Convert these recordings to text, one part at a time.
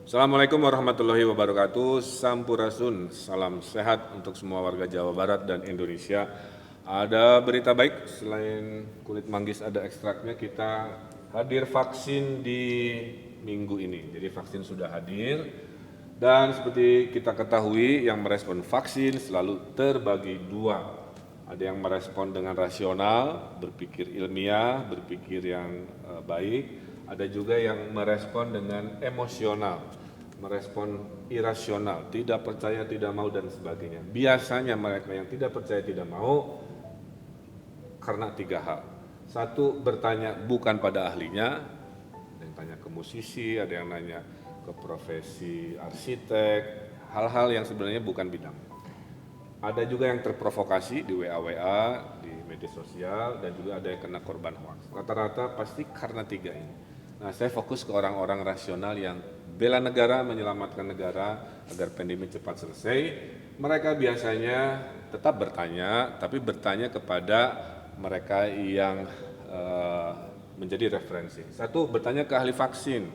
Assalamualaikum warahmatullahi wabarakatuh. Sampurasun, salam sehat untuk semua warga Jawa Barat dan Indonesia. Ada berita baik, selain kulit manggis ada ekstraknya, kita hadir vaksin di minggu ini. Jadi vaksin sudah hadir dan seperti kita ketahui yang merespon vaksin selalu terbagi dua. Ada yang merespon dengan rasional, berpikir ilmiah, berpikir yang baik. Ada juga yang merespon dengan emosional, merespon irasional, tidak percaya, tidak mau, dan sebagainya. Biasanya mereka yang tidak percaya, tidak mau karena tiga hal. Satu, bertanya bukan pada ahlinya, ada yang tanya ke musisi, ada yang nanya ke profesi arsitek, hal-hal yang sebenarnya bukan bidangnya. Ada juga yang terprovokasi di WA, di media sosial, dan juga ada yang kena korban hoax. Rata-rata pasti karena tiga ini. Nah, saya fokus ke orang-orang rasional yang bela negara, menyelamatkan negara agar pandemi cepat selesai. Mereka biasanya tetap bertanya, tapi bertanya kepada mereka yang menjadi referensi. Satu, bertanya ke ahli vaksin.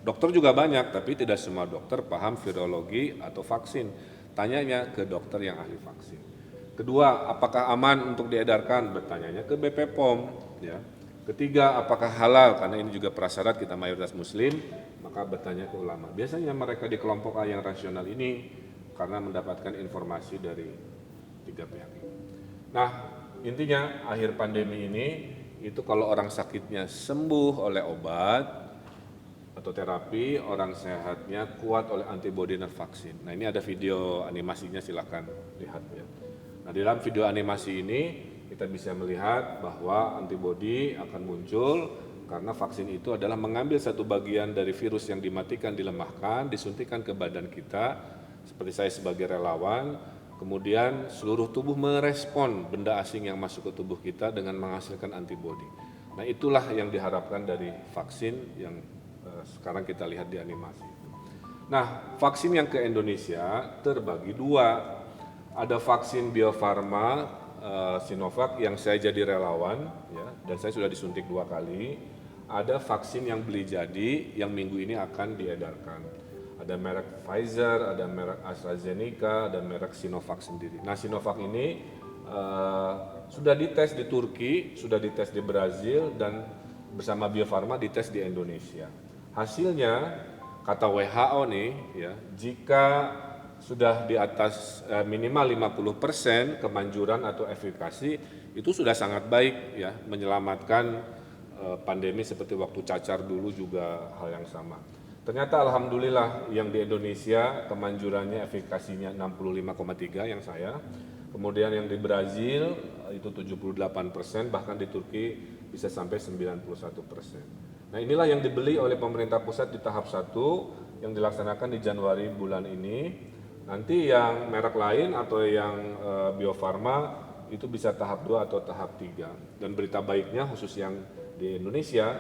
Dokter juga banyak, tapi tidak semua dokter paham virologi atau vaksin. Tanyanya ke dokter yang ahli vaksin. Kedua, apakah aman untuk diedarkan? Bertanyanya ke BPOM. Ya. Ketiga, apakah halal? Karena ini juga prasyarat kita mayoritas muslim, maka bertanya ke ulama. Biasanya mereka di kelompok A yang rasional ini karena mendapatkan informasi dari tiga pihak ini. Nah, intinya akhir pandemi ini itu kalau orang sakitnya sembuh oleh obat atau terapi, orang sehatnya kuat oleh antibodi dan vaksin. Nah, ini ada video animasinya, silakan lihat ya. Nah, di dalam video animasi ini kita bisa melihat bahwa antibodi akan muncul karena vaksin itu adalah mengambil satu bagian dari virus yang dimatikan, dilemahkan, disuntikan ke badan kita, seperti saya sebagai relawan, kemudian seluruh tubuh merespon benda asing yang masuk ke tubuh kita dengan menghasilkan antibodi. Nah, itulah yang diharapkan dari vaksin yang sekarang kita lihat di animasi. Nah, vaksin yang ke Indonesia terbagi dua. Ada vaksin Bio Farma Sinovac yang saya jadi relawan, ya, dan saya sudah disuntik 2 kali. Ada vaksin yang beli jadi yang minggu ini akan diedarkan. Ada merek Pfizer, ada merek AstraZeneca, ada merek Sinovac sendiri. Nah, Sinovac ini sudah dites di Turki, sudah dites di Brazil, dan bersama Bio Farma dites di Indonesia. Hasilnya kata WHO nih, ya, jika sudah di atas minimal 50% kemanjuran atau efikasi, itu sudah sangat baik ya, menyelamatkan pandemi seperti waktu cacar dulu juga hal yang sama. Ternyata alhamdulillah yang di Indonesia kemanjurannya efikasinya 65,3 yang saya, kemudian yang di Brazil itu 78%, bahkan di Turki bisa sampai 91%. Nah, inilah yang dibeli oleh pemerintah pusat di tahap 1 yang dilaksanakan di Januari bulan ini. Nanti yang merek lain atau yang Bio Farma itu bisa tahap 2 atau tahap 3. Dan berita baiknya khusus yang di Indonesia,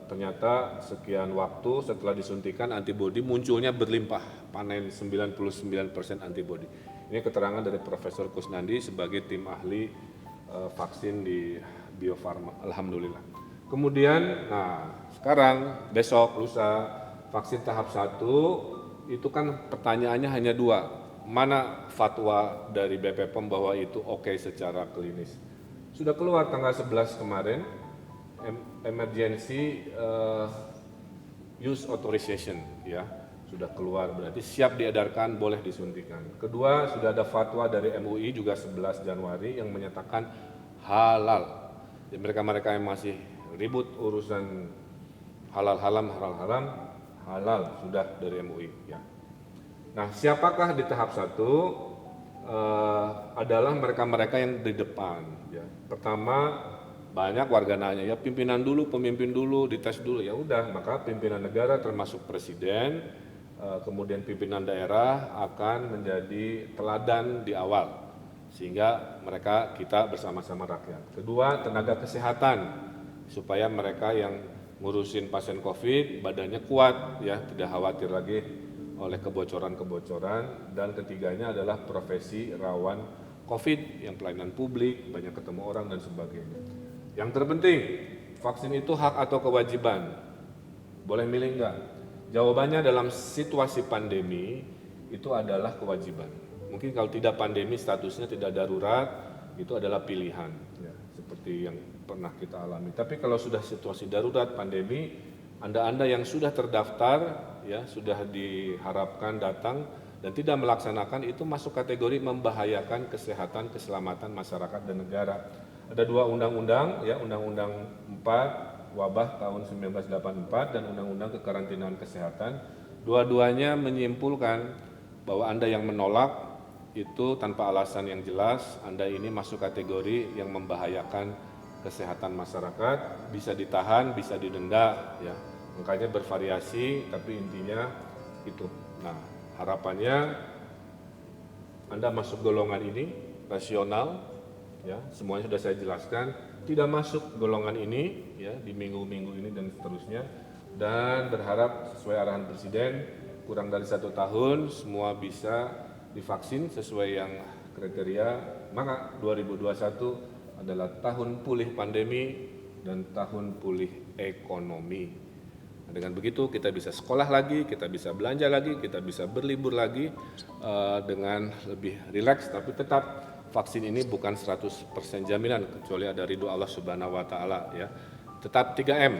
ternyata sekian waktu setelah disuntikan antibodi munculnya berlimpah, panen 99% antibodi. Ini keterangan dari Profesor Kusnandi sebagai tim ahli vaksin di Bio Farma, alhamdulillah. Kemudian, nah sekarang besok lusa vaksin tahap 1 itu kan pertanyaannya hanya 2, mana fatwa dari BPOM bahwa itu oke secara klinis. Sudah keluar tanggal 11 kemarin, emergency use authorization, ya, sudah keluar, berarti siap diedarkan, boleh disuntikan. Kedua, sudah ada fatwa dari MUI juga 11 Januari yang menyatakan halal. Mereka-mereka yang masih ribut urusan halal sudah dari MUI, ya. Nah, siapakah di tahap 1? Adalah mereka-mereka yang di depan, ya. Pertama, banyak warga nanya, ya pimpinan dulu, pemimpin dulu, dites dulu. Ya udah, maka pimpinan negara termasuk presiden, kemudian pimpinan daerah akan menjadi teladan di awal, sehingga kita bersama-sama rakyat. Kedua, tenaga kesehatan, supaya mereka yang ngurusin pasien COVID badannya kuat, ya, tidak khawatir lagi oleh kebocoran-kebocoran. Dan ketiganya adalah profesi rawan COVID yang pelayanan publik, banyak ketemu orang dan sebagainya. Yang terpenting, vaksin itu hak atau kewajiban? Boleh milih enggak? Jawabannya dalam situasi pandemi itu adalah kewajiban. Mungkin kalau tidak pandemi statusnya tidak darurat, itu adalah pilihan, ya, seperti yang pernah kita alami. Tapi kalau sudah situasi darurat pandemi, Anda yang sudah terdaftar, ya sudah diharapkan datang dan tidak melaksanakan, itu masuk kategori membahayakan kesehatan keselamatan masyarakat dan negara. Ada dua undang-undang, ya, Undang-Undang 4 Wabah tahun 1984 dan Undang-Undang Kekarantinaan Kesehatan. Dua-duanya menyimpulkan bahwa Anda yang menolak itu tanpa alasan yang jelas, Anda ini masuk kategori yang membahayakan kesehatan masyarakat, bisa ditahan, bisa didenda, ya. Makanya bervariasi, tapi intinya itu. Nah, harapannya Anda masuk golongan ini rasional, ya, semuanya sudah saya jelaskan. Tidak masuk golongan ini, ya, di minggu-minggu ini dan seterusnya, dan berharap sesuai arahan Presiden kurang dari 1 tahun semua bisa divaksin sesuai yang kriteria. Maka 2021 adalah tahun pulih pandemi dan tahun pulih ekonomi. Nah, dengan begitu kita bisa sekolah lagi, kita bisa belanja lagi, kita bisa berlibur lagi dengan lebih rileks, tapi tetap vaksin ini bukan 100% jaminan, kecuali ada ridho Allah Subhanahu wa Ta'ala, ya. Tetap 3M,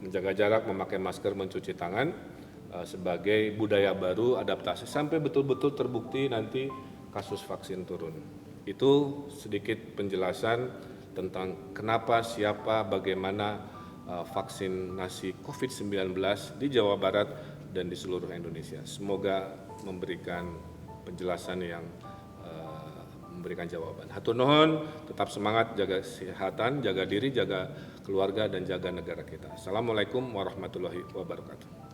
menjaga jarak, memakai masker, mencuci tangan sebagai budaya baru, adaptasi sampai betul-betul terbukti nanti kasus vaksin turun. Itu sedikit penjelasan tentang kenapa, siapa, bagaimana vaksinasi COVID-19 di Jawa Barat dan di seluruh Indonesia. Semoga memberikan penjelasan yang memberikan jawaban. Hatur nuhun, tetap semangat, jaga kesehatan, jaga diri, jaga keluarga, dan jaga negara kita. Assalamualaikum warahmatullahi wabarakatuh.